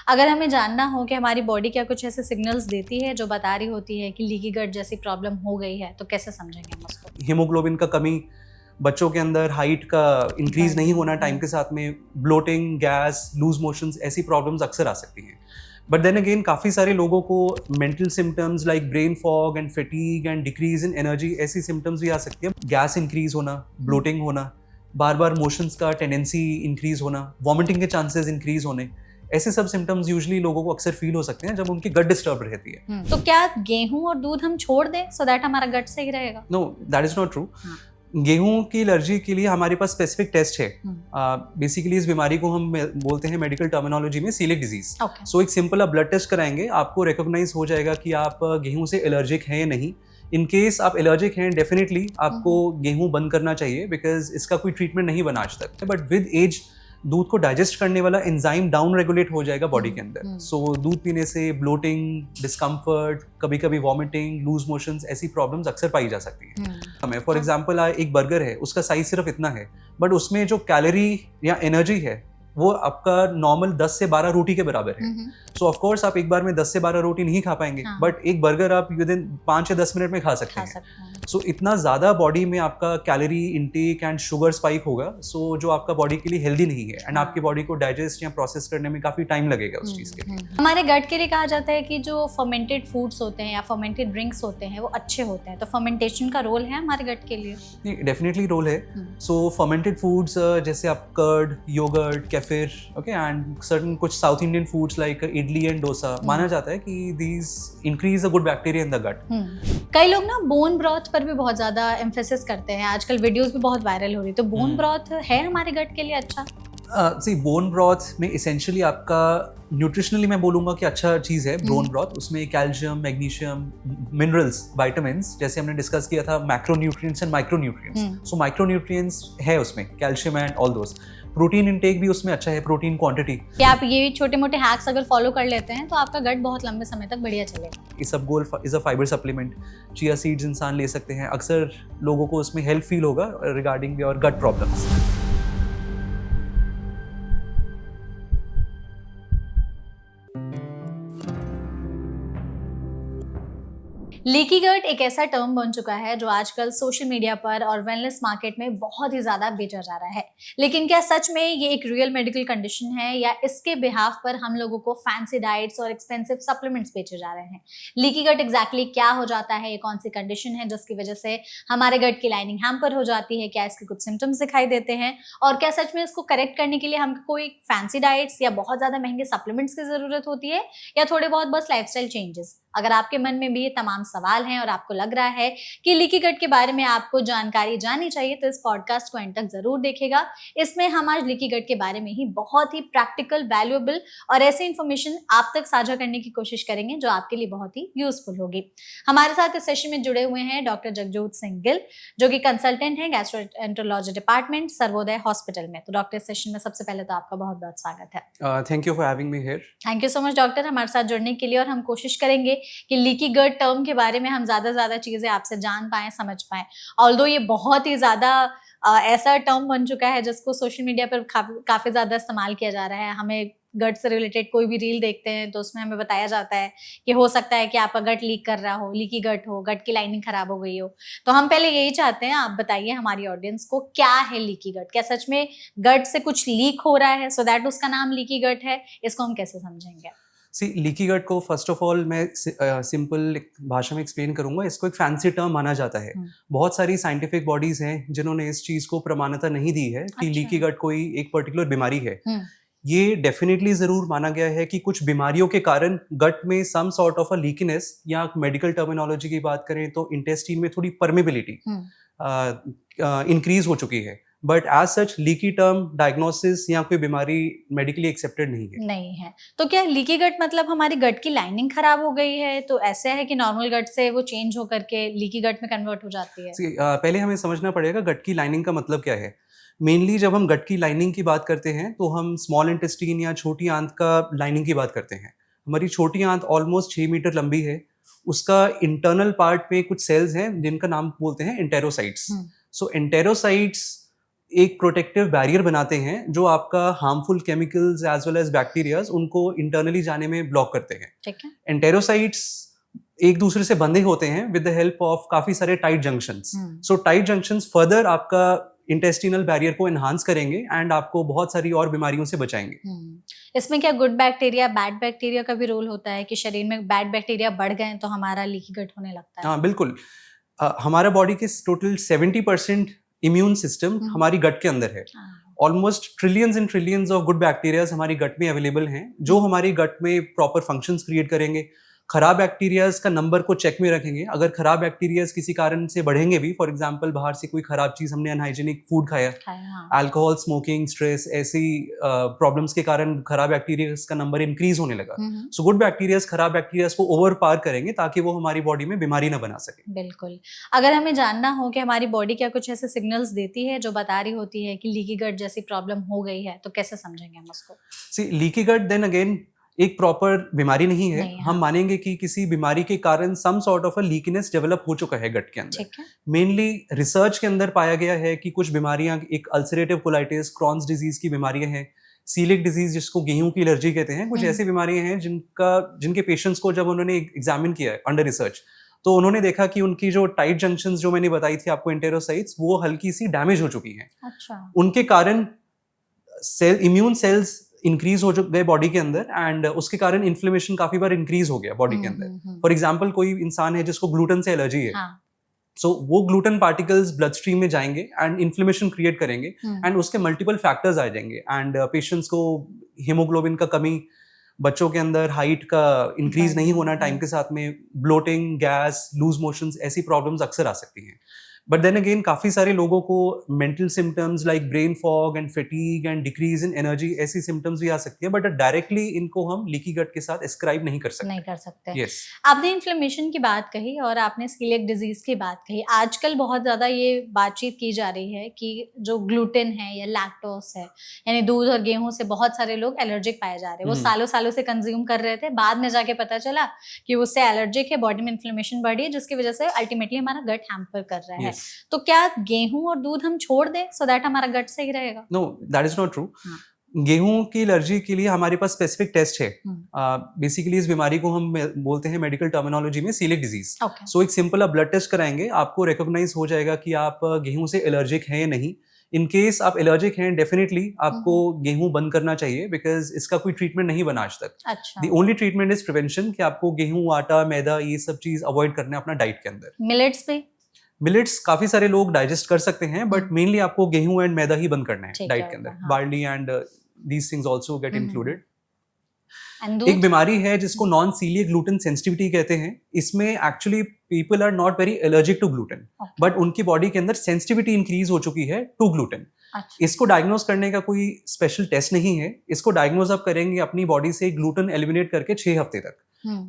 अगर हमें जानना हो कि हमारी बॉडी क्या कुछ ऐसे सिग्नल्स देती है जो बता रही होती है कि लीकी गट जैसी प्रॉब्लम हो गई है, तो कैसे समझेंगे हम उसको? हीमोग्लोबिन का कमी, बच्चों के अंदर हाइट का इंक्रीज नहीं होना टाइम के साथ में, ब्लोटिंग, गैस, लूज मोशंस, ऐसी प्रॉब्लम्स अक्सर आ सकती हैं। बट देन अगेन काफ़ी सारे लोगों को mental symptoms like brain fog and fatigue and decrease in energy, ऐसी सिम्टम्स भी आ सकती हैं। गैस इंक्रीज होना, ब्लोटिंग होना, बार बार मोशंस का टेंडेंसी इंक्रीज होना, वॉमिटिंग के चांसेस इंक्रीज होने, ऐसे सब सिम्टम्स यूजुअली लोगों को अक्सर फील हो सकते हैं जब उनकी गट डिस्टर्ब रहती है। तो क्या गेहूं और दूध हम छोड़ दें सो दैट हमारा गट सही रहेगा? No, that is not true. गेहूं की एलर्जी के लिए हमारे पास स्पेसिफिक टेस्ट है। बेसिकली इस बीमारी को हम बोलते हैं मेडिकल टर्मिनोलॉजी में सीलिक डिजीज। सो एक सिंपल आप ब्लड टेस्ट कराएंगे, आपको रिकॉग्नाइज हो जाएगा कि आप गेहूं से एलर्जिक हैं या नहीं। इन केस आप एलर्जिक हैं, डेफिनेटली आपको गेहूं बंद करना चाहिए, बिकॉज इसका कोई ट्रीटमेंट नहीं बना आज तक। बट विद एज दूध को डाइजेस्ट करने वाला एंजाइम डाउन रेगुलेट हो जाएगा बॉडी के अंदर। सो दूध पीने से ब्लोटिंग, डिस्कम्फर्ट, कभी कभी वॉमिटिंग, लूज मोशंस, ऐसी प्रॉब्लम्स अक्सर पाई जा सकती है। हमें फॉर एग्जांपल एक बर्गर है, उसका साइज सिर्फ इतना है, बट उसमें जो कैलोरी या एनर्जी है वो आपका नॉर्मल 10 से 12 रोटी के बराबर है। सो ऑफ कोर्स आप एक बार में 10 से 12 रोटी नहीं खा पाएंगे, बट एक बर्गर आप विदिन 5 या 10 मिनट में खा सकते हैं। सो इतना ज़्यादा बॉडी में आपका calorie intake and sugar spike होगा, सो जो आपका बॉडी के लिए हेल्दी नहीं है, एंड आपकी बॉडी को डाइजेस्ट या प्रोसेस करने में काफ़ी टाइम लगेगा उस चीज़ के लिए। हमारे गट के लिए कहा जाता है कि जो फर्मेंटेड फूड्स होते हैं या फर्मेंटेड ड्रिंक्स होते हैं वो अच्छे होते हैं, तो फर्मेंटेशन का रोल है हमारे गट के लिए? नहीं, डेफिनेटली रोल है। सो फर्मेंटेड फूड्स जैसे आप curd, yogurt, kefir, okay, and certain कुछ south Indian foods like idli and dosa, माना जाता है कि these increase the good bacteria in the gut. कई लोग ना बोन ब्रॉथ पर भी बहुत ज्यादा एम्फेसिस करते हैं, आजकल वीडियोस भी बहुत वायरल हो रही है, तो बोन ब्रॉथ है हमारे गट के लिए अच्छा? सी बोन ब्रॉथ में इसेंशियली आपका न्यूट्रिशनली मैं बोलूँगा कि अच्छा चीज़ है बोन ब्रॉथ। उसमें कैल्शियम, मैग्नीशियम, मिनरल्स, विटामिन्स, जैसे हमने डिस्कस किया था, macronutrients and micronutrients. So micronutrients है उसमें, calcium and all those. Protein intake भी उसमें अच्छा है, प्रोटीन क्वांटिटी। कि आप ये छोटे मोटे हैक्स अगर फॉलो कर लेते हैं तो आपका गट बहुत लंबे समय तक बढ़िया चलेगा। Isabgol is a fibre supplement. Chia seeds इंसान ले सकते हैं, अक्सर लोगों को उसमें हेल्प फील होगा regarding your gut problems. Leaky gut एक ऐसा टर्म बन चुका है जो आजकल सोशल मीडिया पर और वेलनेस मार्केट में बहुत ही ज्यादा बेचा जा रहा है, लेकिन क्या सच में ये एक रियल मेडिकल कंडीशन है या इसके बिहाफ पर हम लोगों को फैंसी डाइट्स और एक्सपेंसिव सप्लीमेंट्स बेचे जा रहे हैं? लीकी गट एग्जैक्टली क्या हो जाता है, ये कौन सी कंडीशन है जिसकी वजह से हमारे गट की लाइनिंग हैम्पर हो जाती है, क्या इसके कुछ सिम्टम्स दिखाई देते हैं, और क्या सच में इसको करेक्ट करने के लिए हमको कोई फैंसी डाइट्स या बहुत ज्यादा महंगे सप्लीमेंट्स की जरूरत होती है, या थोड़े बहुत बस लाइफस्टाइल चेंजेस? अगर आपके मन में भी ये तमाम सवाल हैं और आपको लग रहा है कि लीकी गट के बारे में आपको जानकारी जाननी चाहिए, तो इस पॉडकास्ट को एंड तक जरूर देखिएगा। इसमें हम आज लीकी गट के बारे में ही बहुत ही प्रैक्टिकल, वैल्यूएबल और ऐसी इंफॉर्मेशन आप तक साझा करने की कोशिश करेंगे जो आपके लिए बहुत ही यूजफुल होगी। हमारे साथ इस सेशन में जुड़े हुए हैं डॉक्टर जगजोत सिंह गिल, जो कि कंसल्टेंट हैं गैस्ट्रोएंटरोलॉजी डिपार्टमेंट, सर्वोदय हॉस्पिटल में। तो डॉक्टर, इस सेशन में सबसे पहले तो आपका बहुत बहुत स्वागत है। Thank you for having me here. Thank you so much doctor, हमारे साथ जुड़ने के लिए। और हम कोशिश करेंगे कि लीकी गट टर्म के बारे में हम ज्यादा चीजें आपसे जान पाएं, समझ पाएं। ऑल्दो ये बहुत ही ज्यादा ऐसा टर्म बन चुका है जिसको सोशल मीडिया पर काफी ज्यादा इस्तेमाल किया जा रहा है। हमें गट से रिलेटेड कोई भी रील देखते हैं तो उसमें हमें बताया जाता है कि हो सकता है कि आपका गट लीक कर रहा हो, लीकी गट हो, गट की लाइनिंग खराब हो गई हो। तो हम पहले यही चाहते हैं, आप बताइए हमारी ऑडियंस को, क्या है लीकी गट? क्या सच में गट से कुछ लीक हो रहा है सो दैट उसका नाम लीकी गट है? इसको हम कैसे समझेंगे? सी, लीकी गट को फर्स्ट ऑफ ऑल मैं सिंपल भाषा में एक्सप्लेन करूंगा। इसको एक फैंसी टर्म माना जाता है। बहुत सारी साइंटिफिक बॉडीज हैं जिन्होंने इस चीज को प्रमाणता नहीं दी है कि लीकी गट कोई एक पर्टिकुलर बीमारी है। ये डेफिनेटली जरूर माना गया है कि कुछ बीमारियों के कारण गट में सम सॉर्ट ऑफ अ लीकीनेस, या मेडिकल टर्मिनोलॉजी की बात करें तो इंटेस्टाइन में थोड़ी परमेबिलिटी इंक्रीज हो चुकी है। But as such leaky term diagnosis या कोई बीमारी मेडिकली एक्सेप्टेड नहीं है। तो क्या लीकी गट मतलब हमारी गट की लाइनिंग खराब हो गई है, तो ऐसे है कि नॉर्मल गट से वो चेंज होकर के लीकी गट में कन्वर्ट हो जाती है? पहले हमें समझना पड़ेगा गट की लाइनिंग का मतलब क्या है। मेनली जब हम गट की लाइनिंग की बात करते हैं तो हम स्मॉल इंटेस्टीन या छोटी आंत का लाइनिंग की बात करते हैं। हमारी छोटी आंत ऑलमोस्ट 6 मीटर लंबी है। उसका इंटरनल पार्ट में कुछ सेल्स हैं जिनका नाम बोलते हैं एंटेरोसाइट्स। सो एंटेरोसाइट्स एक प्रोटेक्टिव बैरियर बनाते हैं जो आपका harmful chemicals as well as bacterias उनको इंटरनली जाने में ब्लॉक करते हैं। ठीक है। एंटेरोसाइट्स एक दूसरे से बंधे होते हैं विद द हेल्प ऑफ काफी सारे टाइट जंक्शंस। सो टाइट जंक्शंस फर्दर आपका इंटेस्टिनल बैरियर को एनहांस करेंगे एंड आपको बहुत सारी और बीमारियों से बचाएंगे। इसमें क्या गुड बैक्टीरिया बैड बैक्टीरिया का भी रोल होता है कि शरीर में बैड बैक्टीरिया बढ़ गए तो हमारा लीकी गट होने लगता है? हाँ बिल्कुल। हमारा बॉडी के टोटल 70% इम्यून सिस्टम हमारी गट के अंदर है। Almost trillions and trillions of good bacterias हमारी गट में अवेलेबल हैं जो हमारी गट में प्रॉपर फंक्शंस क्रिएट करेंगे। खराब बैक्टीरियाज का नंबर को चेक में रखेंगे। अगर खराब बैक्टीरियाज किसी कारण से बढ़ेंगे भी, फॉर एग्जांपल बाहर से कोई खराब चीज हमने अनहाइजीनिक फूड खाया, अल्कोहल, स्मोकिंग, स्ट्रेस, ऐसी प्रॉब्लम्स के कारण खराब बैक्टीरियाज का नंबर इंक्रीज होने लगा। सो गुड बैक्टीरियाज खराब बैक्टीरियाज को ओवर पार करेंगे ताकि वो हमारी बॉडी में बीमारी ना बना सके। बिल्कुल। अगर हमें जानना हो कि हमारी बॉडी क्या कुछ ऐसे सिग्नल्स देती है जो बता रही होती है कि लीकी गट जैसी प्रॉब्लम हो गई है, तो कैसे समझेंगे हम उसको? सी लीकी गट देन अगेन एक प्रॉपर बीमारी नहीं है। हम मानेंगे कि किसी बीमारी के कारण some sort of a leakiness develop हो चुका है गट के अंदर। मेनली रिसर्च के अंदर पाया गया है कि कुछ बीमारियां, एक अल्सरेटिव कोलाइटिस, क्रॉन्स डिजीज की बीमारियां हैं, सीलिक डिजीज जिसको गेहूं की एलर्जी कहते हैं, कुछ ऐसी बीमारियां हैं जिनके पेशेंट्स को जब उन्होंने एग्जामिन किया है अंडर रिसर्च, तो उन्होंने देखा कि उनकी जो टाइट जंक्शंस जो मैंने बताई थी आपको, एंटेरोसाइट्स, वो हल्की सी डैमेज हो चुकी हैं। अच्छा। उनके कारण इम्यून सेल्स इंक्रीज हो गए बॉडी के अंदर एंड उसके कारण इन्फ्लेमेशन काफी बार इंक्रीज हो गया बॉडी के अंदर। फॉर एग्जांपल कोई इंसान है जिसको ग्लूटेन से एलर्जी है, सो वो ग्लूटेन पार्टिकल्स ब्लड स्ट्रीम में जाएंगे एंड इन्फ्लेमेशन क्रिएट करेंगे एंड उसके मल्टीपल फैक्टर्स आ जाएंगे एंड पेशेंट्स को हीमोग्लोबिन का कमी, बच्चों के अंदर हाइट का इंक्रीज नहीं होना टाइम के साथ में, ब्लोटिंग, गैस, लूज मोशंस, ऐसी प्रॉब्लम्स अक्सर आ सकती हैं। बट देन अगेन काफी सारे लोगों को mental symptoms like brain fog and fatigue and decrease in energy, ऐसी सिम्टम्स भी आ सकती है, बट डायरेक्टली इनको हम लीकी गट के साथ एस्क्राइब नहीं कर सकते। yes. आपने इन्फ्लेमेशन की बात कही और आपने सीलियक डिजीज की बात कही। आजकल बहुत ज्यादा ये बातचीत की जा रही है कि जो ग्लूटेन है या लैक्टोस है, यानी दूध और गेहूं से बहुत सारे लोग एलर्जिक पाए जा रहे हैं। वो सालों सालों से कंज्यूम कर रहे थे, बाद में जाके पता चला कि उससे एलर्जिक है, बॉडी में इन्फ्लेमेशन बढ़ी है, जिसकी वजह से अल्टीमेटली हमारा गट हैम्पर कर रहा है। तो क्या गेहूं और दूध हम छोड़ दें सो दैट हमारा गट सही रहेगा? No, that is not true. गेहूं की एलर्जी के लिए हमारे पास स्पेसिफिक टेस्ट है। बेसिकली इस बीमारी को हम बोलते हैं मेडिकल टर्मिनोलॉजी में सीलिक डिजीज। सो एक सिंपल ब्लड टेस्ट कराएंगे, आपको रिकॉग्नाइज हो जाएगा कि आप गेहूं से एलर्जिक हैं या नहीं। इन केस आप एलर्जिक हैं, डेफिनेटली आपको गेहूं बंद करना चाहिए, बिकॉज इसका कोई ट्रीटमेंट नहीं बना आज तक। The only treatment is prevention, कि आपको गेहूं, आटा, मैदा, ये सब चीज अवॉइड करना है अपना डाइट के अंदर। मिलेट्स पे मिलेट्स काफी सारे लोग डाइजेस्ट कर सकते हैं, बट मेनली आपको गेहूं एंड मैदा ही बंद करना है डाइट के अंदर। Barley and these things also get included. एक बीमारी है जिसको नॉन सीलियक ग्लूटेन सेंसिटिविटी कहते हैं। इसमें actually people are not very allergic to gluten, but उनकी बॉडी के अंदर सेंसिटिविटी इंक्रीज हो चुकी है टू ग्लूटेन। इसको डायग्नोज करने का कोई स्पेशल टेस्ट नहीं है। इसको डायग्नोज आप करेंगे अपनी बॉडी से ग्लूटेन एलिमिनेट करके 6 हफ्ते तक।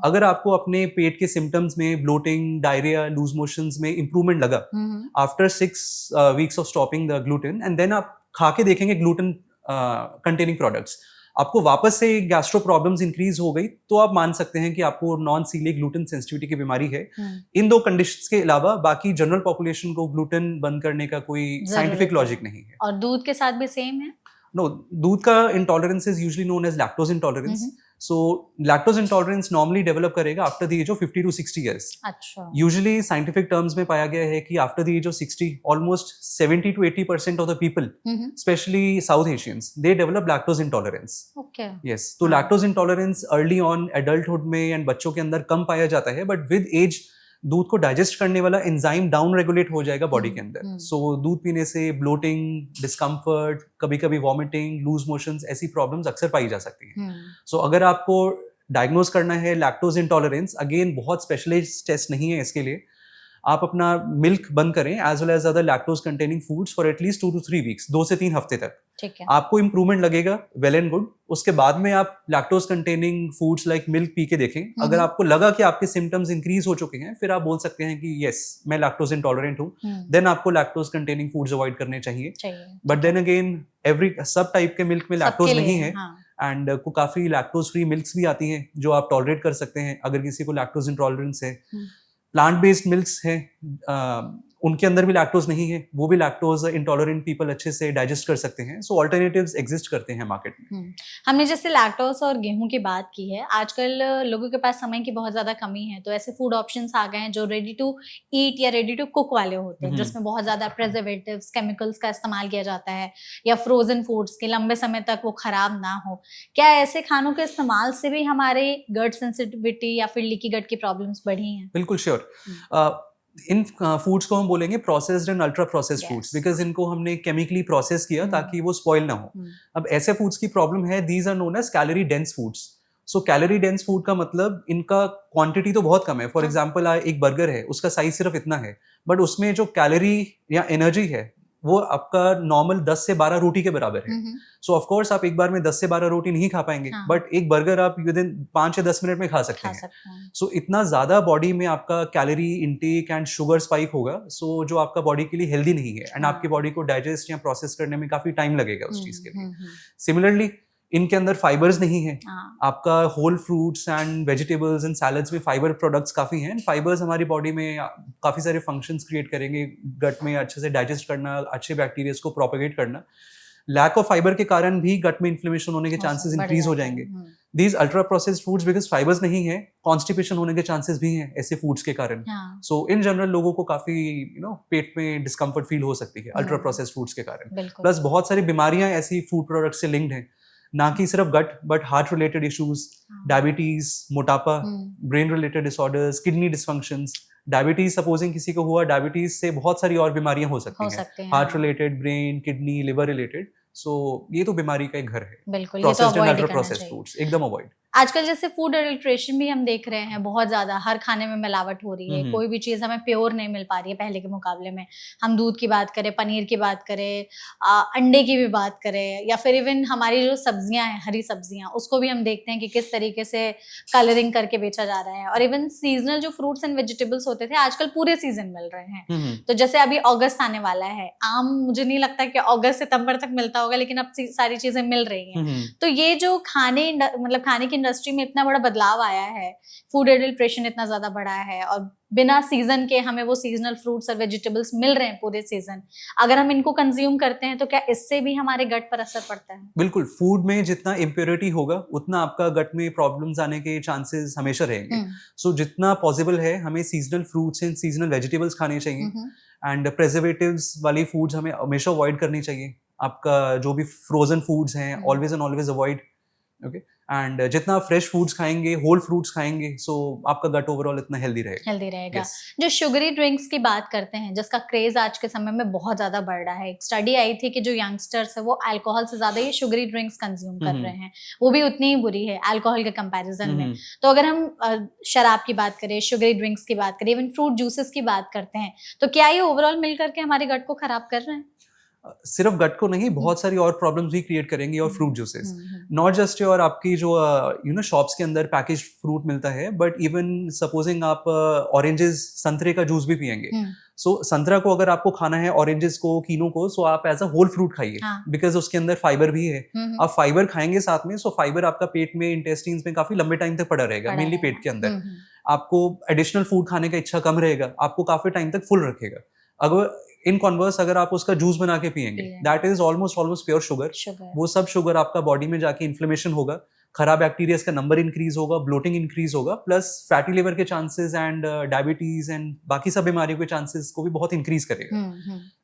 अगर आपको अपने पेट के सिम्टम्स में ब्लोटिंग, डायरिया, लूज मोशंस में इंप्रूवमेंट लगा after 6 weeks of stopping the gluten, and then आप खा के देखेंगे ग्लूटेन कंटेनिंग प्रोडक्ट्स, आपको वापस से गैस्ट्रो प्रॉब्लम्स इंक्रीज हो गई, तो आप मान सकते हैं कि आपको नॉन सीलियक ग्लूटेन सेंसिटिविटी की बीमारी है। इन 2 कंडीशंस के अलावा बाकी जनरल पॉपुलेशन को ग्लूटेन बंद करने का कोई साइंटिफिक लॉजिक नहीं है। और दूध के साथ भी सेम है? नो, दूध का intolerance is usually known as lactose intolerance. So lactose intolerance normally develop करेगा after the age of 50 to 60 years. अच्छा. Usually scientific terms में पाया गया है कि after the age of 60, almost 70 to 80% of the people, especially South Asians, they develop lactose intolerance. Okay. Yes. तो lactose intolerance early on adulthood में and बच्चों के अंदर कम पाया जाता है, but with age दूध को डाइजेस्ट करने वाला एंजाइम डाउन रेगुलेट हो जाएगा बॉडी के अंदर। सो दूध पीने से ब्लोटिंग, डिस्कम्फर्ट, कभी कभी वॉमिटिंग, लूज मोशंस, ऐसी प्रॉब्लम्स अक्सर पाई जा सकती हैं। सो अगर आपको डायग्नोज करना है लैक्टोज इंटॉलरेंस, अगेन बहुत स्पेशलाइज्ड टेस्ट नहीं है इसके लिए। आप अपना मिल्क बंद करें as well as other lactose containing foods for at least 2 to 3 weeks, 2 से 3 हफ्ते तक। ठीक है। आपको इंप्रूवमेंट लगेगा, वेल एंड गुड। उसके बाद में आप lactose containing foods like milk P के देखें। अगर आपको लगा कि आपके सिम्टम्स इंक्रीज हो चुके हैं, फिर आप बोल सकते हैं कि यस मैं लैक्टोज इंटॉलरेंट हूँ, देन आपको लैक्टोज कंटेनिंग फूड्स अवॉइड करने चाहिए। बट देन अगेन एवरी सब टाइप के मिल्क में लैक्टोज नहीं है, एंड को काफी लैक्टोज फ्री मिल्क्स भी आती हैं जो आप टॉलरेट कर सकते हैं अगर किसी को लैक्टोज इंटॉलरेंस है। प्लांट बेस्ड मिल्क्स हैं, उनके अंदर भी लैक्टोज नहीं है, वो भी लैक्टोज इंटॉलरेंट पीपल अच्छे से डाइजेस्ट कर सकते हैं। सो ऑल्टरनेटिव्स एग्जिस्ट करते हैं मार्केट में। हमने जैसे लैक्टोज और गेहूं की बात की है, आजकल लोगों के पास समय की बहुत ज़्यादा कमी है, तो ऐसे फूड ऑप्शंस आ गए हैं जो रेडी टू ईट या रेडी टू कुक वाले होते हैं, जिसमें बहुत ज़्यादा प्रिजर्वेटिव्स, केमिकल्स का इस्तेमाल किया जाता है, या फ्रोजन फूड्स के लंबे समय तक वो खराब ना हो। क्या ऐसे खानों के इस्तेमाल से भी हमारे गट सेंसिटिविटी या फिर लीकी गट की प्रॉब्लम्स बढ़ी हैं? बिल्कुल श्योर। इन फूड्स को हम बोलेंगे processed and ultra processed foods, because इनको हमने केमिकली प्रोसेस किया ताकि वो स्पॉइल ना हो। अब ऐसे फूड्स की प्रॉब्लम है, these are known as calorie dense foods. So calorie dense food का मतलब इनका क्वांटिटी तो बहुत कम है। फॉर एग्जांपल एक बर्गर है, उसका साइज सिर्फ इतना है, बट उसमें जो कैलोरी या एनर्जी है वो आपका नॉर्मल 10 से 12 रोटी के बराबर है। सो ऑफ कोर्स आप एक बार में 10 से 12 रोटी नहीं खा पाएंगे, बट एक बर्गर आप विदिन 5 या 10 मिनट में खा सकते हैं। सो इतना ज्यादा बॉडी में आपका calorie intake and sugar spike होगा, सो जो आपका बॉडी के लिए हेल्दी नहीं है, एंड आपकी बॉडी को डाइजेस्ट या प्रोसेस करने में काफी टाइम लगेगा उस चीज के लिए। सिमिलरली इनके अंदर फाइबर्स नहीं है। आपका whole fruits and vegetables and salads में फाइबर प्रोडक्ट्स काफी हैं। फाइबर्स हमारी बॉडी में काफी सारे फंक्शंस क्रिएट करेंगे, गट में अच्छे से डाइजेस्ट करना, अच्छे बैक्टीरियाज को प्रोपेगेट करना। लैक ऑफ फाइबर के कारण भी गट में इन्फ्लेमेशन होने के चांसेस इंक्रीज हो जाएंगे। These ultra processed foods, because fibres नहीं है, कॉन्स्टिपेशन होने के चांसेस भी हैं ऐसे फूड्स के कारण। सो इन जनरल लोगों को काफी पेट में डिस्कम्फर्ट फील हो सकती है अल्ट्रा प्रोसेस्ड फूड्स के कारण। प्लस बहुत सारी बीमारियां ऐसी फूड प्रोडक्ट से लिंक्ड हैं, ना कि सिर्फ gut but heart related issues, diabetes, मोटापा, brain related disorders, kidney dysfunctions. Diabetes supposing किसी को हुआ, डायबिटीज से बहुत सारी और बीमारियां हो सकती हैं, heart related, brain, kidney, liver related. So ये तो बीमारी का एक घर है। बिल्कुल, processed and ultra processed foods एकदम अवॉइड। आजकल जैसे फूड एडल्ट्रेशन भी हम देख रहे हैं बहुत ज्यादा, हर खाने में मिलावट हो रही है, कोई भी चीज हमें प्योर नहीं मिल पा रही है पहले के मुकाबले में। हम दूध की बात करें, पनीर की बात करें, अंडे की भी बात करें, या फिर इवन हमारी जो सब्जियां हैं, हरी सब्जियां, उसको भी हम देखते हैं कि किस तरीके से कलरिंग करके बेचा जा रहा है। और इवन सीजनल जो फ्रूट्स एंड वेजिटेबल्स होते थे, आजकल पूरे सीजन मिल रहे हैं। तो जैसे अभी अगस्त आने वाला है, आम मुझे नहीं लगता कि अगस्त सितंबर तक मिलता होगा, लेकिन अब सारी चीजें मिल रही हैं। तो ये जो खाने की इंडस्ट्री में इतना बड़ा बदलाव आया है, फूड एडल्ट्रेशन इतना ज्यादा बढ़ा है, और बिना सीजन के हमें वो सीजनल फ्रूट्स और वेजिटेबल्स मिल रहे हैं पूरे सीजन, अगर हम इनको कंज्यूम करते हैं तो क्या इससे भी हमारे गट पर असर पड़ता है? बिल्कुल, फूड में जितना इम्प्योरिटी होगा उतना आपका गट में प्रॉब्लम्स आने के चांसेस हमेशा रहेंगे। सो जितना पॉसिबल है हमें seasonal fruits and seasonal vegetables खाने चाहिए, एंड प्रिजर्वेटिव्स वाली फूड्स हमें हमेशा अवॉइड करनी चाहिए। आपका जो भी फ्रोजन फूड्स हैं always and always avoid. Okay, and जितना फ्रेश फूड्स खाएंगे, होल फ्रूट्स खाएंगे, सो आपका गट ओवरऑल इतना हेल्दी रहेगा। yes. जो शुगरी ड्रिंक्स की बात करते हैं, जिसका क्रेज आज के समय में बहुत ज्यादा बढ़ रहा है, एक स्टडी आई थी कि जो यंगस्टर्स है वो अल्कोहल से ज्यादा ये शुगरी ड्रिंक्स कंज्यूम कर रहे हैं, वो भी उतनी ही बुरी है अल्कोहल के कंपैरिजन में। तो अगर हम शराब की बात करें, शुगरी ड्रिंक्स की बात करें, इवन फ्रूट जूसेस की बात करते हैं, तो क्या ये ओवरऑल मिलकर के हमारे गट को खराब कर रहे हैं? सिर्फ गट को नहीं, बहुत सारी और प्रॉब्लम्स भी क्रिएट करेंगे। और फ्रूट जूसेस नॉट जस्ट और आपकी जो शॉप्स के अंदर पैकेज फ्रूट मिलता है, बट इवन सपोजिंग आप ऑरेंजेस, संतरे का जूस भी पियेंगे। सो संतरा को अगर आपको खाना है, ऑरेंजेस को, कीनों को, सो आप एज अ होल फ्रूट खाइए, बिकॉज उसके अंदर फाइबर भी है। आप फाइबर खाएंगे साथ में, सो फाइबर आपका पेट में, इंटेस्टाइन्स में काफी लंबे टाइम तक पड़ा रहेगा, मेनली पेट के अंदर। आपको एडिशनल फूड खाने का इच्छा कम रहेगा, आपको काफी टाइम तक फुल रखेगा। अगर इन कॉन्वर्स अगर आप उसका जूस बना के पियेंगे, that is almost pure sugar. वो सब शुगर आपका बॉडी में जाके इन्फ्लेमेशन होगा, खराब बैक्टीरियाज का नंबर इंक्रीज होगा, ब्लोटिंग इंक्रीज होगा, प्लस फैटी लिवर के चांसेस एंड डायबिटीज एंड बाकी सब बीमारियों के चांसेस को भी बहुत इंक्रीज करेगा।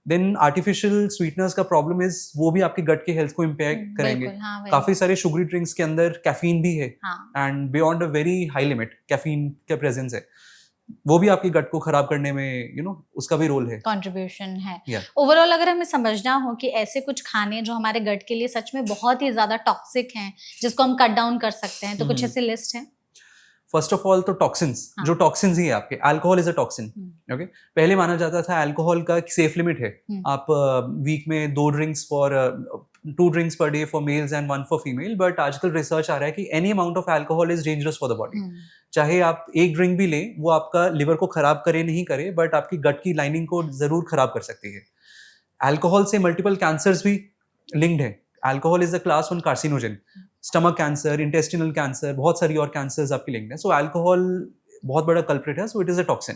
देन आर्टिफिशियल स्वीटनर्स का प्रॉब्लम इज, वो भी आपके गट के हेल्थ को इम्पैक्ट करेंगे। काफी सारे शुगरी ड्रिंक्स के अंदर कैफीन भी है, and beyond a very high limit caffeine का प्रेजेंस है, वो भी आपके गट को खराब करने में उसका भी रोल है, कंट्रीब्यूशन है। ओवरऑल अगर हमें समझना हो कि ऐसे कुछ खाने जो हमारे गट के लिए सच में बहुत ही ज्यादा टॉक्सिक हैं, जिसको हम कट डाउन कर सकते हैं, तो कुछ ऐसी लिस्ट है? फर्स्ट ऑफ ऑल तो टॉक्सिन्स, जो टॉक्सिन्स ही है आपके, alcohol is a toxin. Okay, पहले माना जाता था अल्कोहल का सेफ लिमिट है, आप वीक में 2 drinks per day for mails and 1 for female, but आजकल रिसर्च आ रहा है कि any amount of alcohol is dangerous for the body. चाहे आप 1 ड्रिंक भी लें, वो आपका लिवर को खराब करे नहीं करे, बट आपकी गट की लाइनिंग को जरूर खराब कर सकती है। अल्कोहल से मल्टीपल कैंसर्स भी लिंक्ड है। Alcohol is the class 1 carcinogen, stomach cancer, intestinal cancer, बहुत सारी और कैंसर्स आपकी लिंक्ड है। सो अल्कोहल बहुत बड़ा कल्प्रिट है, so it is a toxin.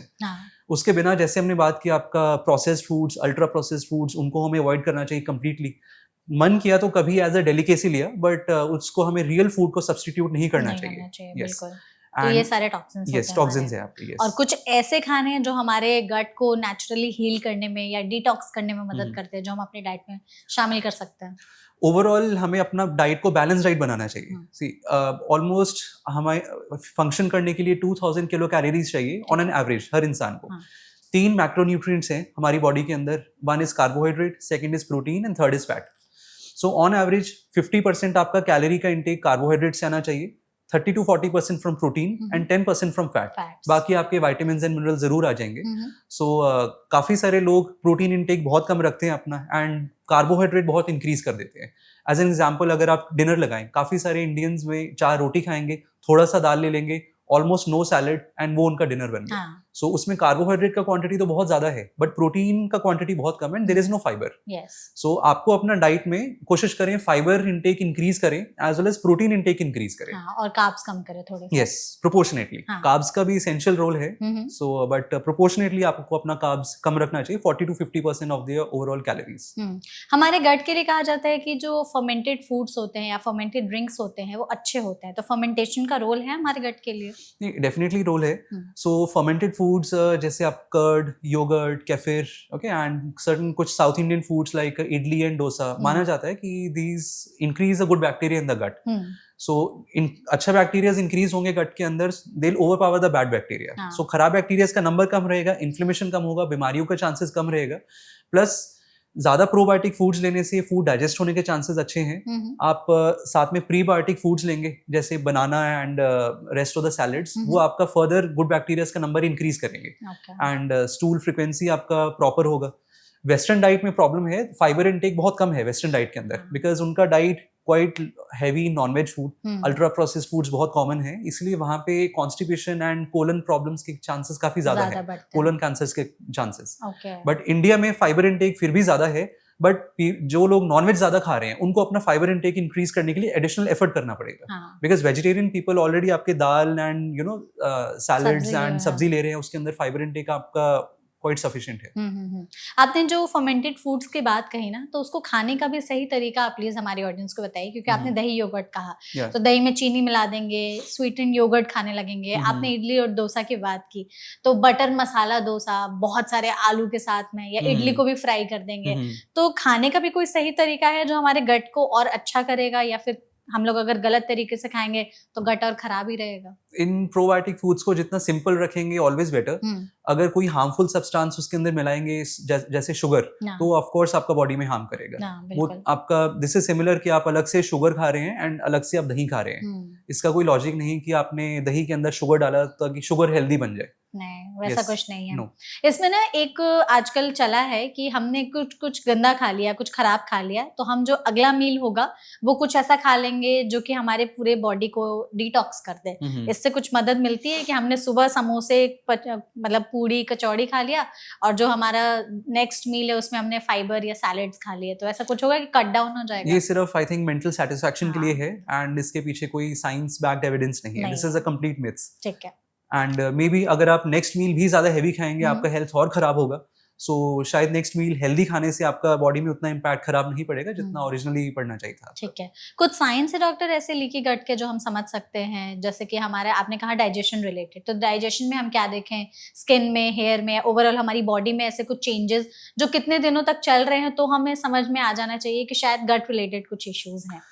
उसके बिना जैसे हमने बात की आपका processed foods, ultra processed foods, उनको हमें अवॉइड करना चाहिए कम्प्लीटली। मन किया तो कभी एज अ डेलिकेसी लिया, बट उसको हमें रियल फूड को सब्स्टिट्यूट नहीं करना चाहिए। बिल्कुल। तो ये सारे टॉक्सिन्स होते हैं टॉक्सिन्स हैं आपके। और कुछ ऐसे खाने हैं जो हमारे गट को नेचुरली हील करने में या डिटॉक्स करने में मदद करते हैं, जो हम अपनी डाइट में शामिल कर सकते हैं। ओवरऑल हमें अपना डाइट को बैलेंस डाइट बनाना चाहिए। सी ऑलमोस्ट हमें फंक्शन करने के लिए 2000 किलो कैलोरीज चाहिए ऑन एन एवरेज हर इंसान को। 3 मैक्रोन्यूट्रिएंट्स हैं हमारी बॉडी के अंदर, 1 is carbohydrate, 2nd is protein and 3rd is fat. So on average 50% आपका कैलोरी का इंटेक कार्बोहाइड्रेट से आना चाहिए, 30 to 40% from protein and 10% from fat. बाकी आपके विटामिन्स एंड मिनरल जरूर आ जाएंगे। सो काफी सारे लोग प्रोटीन इंटेक बहुत कम रखते हैं अपना एंड कार्बोहाइड्रेट बहुत इंक्रीज कर देते हैं। एज एन एग्जाम्पल, अगर आप डिनर लगाएं, काफी सारे इंडियंस में 4 रोटी खाएंगे, थोड़ा सा दाल ले लेंगे, ऑलमोस्ट नो सैलेड, एंड वो उनका डिनर बन गया। सो उसमें कार्बोहाइड्रेट का क्वांटिटी तो बहुत ज्यादा है, बट प्रोटीन का क्वांटिटी बहुत कम है and there is no fibre. So आपको अपना डाइट में कोशिश करें फाइबर इंटेक इंक्रीज करें as well as protein intake increase करें। और कार्ब्स कम करें थोड़े। Yes, proportionately. कार्ब्स का भी एसेंशियल रोल है, सो बट प्रोपोर्शनेटली आपको अपना कार्ब्स कम रखना चाहिए, 40 to 50% of their overall calories. हमारे गट के लिए कहा जाता है कि जो फर्मेंटेड फूड्स होते हैं या फर्मेंटेड ड्रिंक्स होते हैं वो अच्छे होते हैं, तो फर्मेंटेशन का रोल है हमारे गट के लिए? डेफिनेटली रोल है। सो फर्मेंटेड फूड्स जैसे आप curd, yogurt, kefir, okay, and certain कुछ south Indian foods like idli and dosa, माना जाता है कि these increase a good bacteria in the gut. So अच्छा बैक्टीरियाज इंक्रीज होंगे गट के अंदर, they will overpower the bad bacteria. So खराब बैक्टीरियाज का नंबर कम रहेगा, इन्फ्लेमेशन कम होगा, बीमारियों का चांसेस कम रहेगा, प्लस ज्यादा प्रोबायोटिक फूड्स लेने से फूड डाइजेस्ट होने के चांसेस अच्छे हैं। आप साथ में प्रीबायोटिक फूड्स लेंगे जैसे banana and rest of the salads, वो आपका फर्दर गुड बैक्टीरियाज का नंबर इंक्रीज करेंगे एंड स्टूल फ्रीक्वेंसी आपका प्रॉपर होगा। वेस्टर्न डाइट में प्रॉब्लम है, फाइबर इनटेक बहुत कम है वेस्टर्न डाइट के अंदर, बिकॉज उनका diet quite heavy nonveg food, ultra processed foods बहुत कॉमन है, इसलिए वहां पे कॉन्स्टिपेशन एंड कोलन प्रॉब्लम्स के चांसेस काफी ज्यादा है, कोलन कैंसर्स के चांसेस। बट इंडिया में फाइबर इनटेक फिर भी ज्यादा है, बट जो लोग नॉनवेज ज्यादा खा रहे हैं उनको अपना फाइबर इनटेक इंक्रीज करने के लिए एडिशनल एफर्ट करना पड़ेगा, बिकॉज वेजिटेरियन पीपल ऑलरेडी आपके दाल and you know salads and सब्जी ले रहे हैं, उसके अंदर फाइबर इनटेक आपका क्वाइट सफिशिएंट है। आपने जो फर्मेंटेड फूड्स की बात कही ना, तो उसको खाने का भी सही तरीका आप प्लीज हमारी ऑडियंस को बताइए, क्योंकि आपने दही योगर्ट कहा, तो दही में चीनी मिला देंगे, स्वीटेंड योगर्ट खाने लगेंगे। आपने इडली और डोसा की बात की, तो बटर मसाला डोसा बहुत सारे आलू के साथ में, या इडली को भी फ्राई कर देंगे। तो खाने का भी कोई सही तरीका है जो हमारे गट को और अच्छा करेगा, या फिर हम लोग अगर गलत तरीके से खाएंगे तो गट और खराब ही रहेगा? इन प्रोबायोटिक फूड्स को जितना सिंपल रखेंगे ऑलवेज बेटर। अगर कोई हार्मफुल सब्सटेंस उसके अंदर मिलाएंगे जैसे शुगर, तो ऑफ कोर्स आपका बॉडी में हार्म करेगा। वो आपका दिस इज सिमिलर कि आप अलग से शुगर खा रहे हैं एंड अलग से आप दही खा रहे हैं। इसका कोई लॉजिक नहीं कि आपने दही के अंदर शुगर डाला ताकि शुगर हेल्दी बन जाए। नहीं, वैसा कुछ नहीं है। इसमें ना एक आजकल चला है कि हमने कुछ गंदा खा लिया, कुछ खराब खा लिया, तो हम जो अगला मील होगा वो कुछ ऐसा खा लेंगे जो कि हमारे पूरे बॉडी को डिटॉक्स कर दे। इससे कुछ मदद मिलती है कि हमने सुबह समोसे मतलब पूड़ी कचौड़ी खा लिया, और जो हमारा नेक्स्ट मील है उसमें हमने फाइबर या सैलेड्स खा लिए, तो ऐसा कुछ होगा कि कट डाउन हो जाएगा? ये सिर्फ आई थिंक मेंटल सेटिस्फैक्शन के लिए है, एंड इसके पीछे कोई साइंस बैक्ड एविडेंस नहीं है। This is a complete myths. ठीक है। एंड मे बी अगर आप नेक्स्ट मील भी ज्यादा हैवी खाएंगे, आपका हेल्थ और खराब होगा। सो शायद नेक्स्ट मील हेल्दी खाने से आपका बॉडी में उतना इम्पैक्ट खराब नहीं पड़ेगा जितना ओरिजिनली पड़ना चाहिए था। ठीक है। कुछ साइंस है डॉक्टर ऐसे लीकी गट के जो हम समझ सकते हैं, जैसे कि हमारे आपने कहा डाइजेशन रिलेटेड, तो डाइजेशन में हम क्या देखें, स्किन में, हेयर में, ओवरऑल हमारी बॉडी में ऐसे कुछ चेंजेस जो कितने दिनों तक चल रहे हैं तो हमें समझ में आ जाना चाहिए कि शायद गट रिलेटेड कुछ इश्यूज हैं?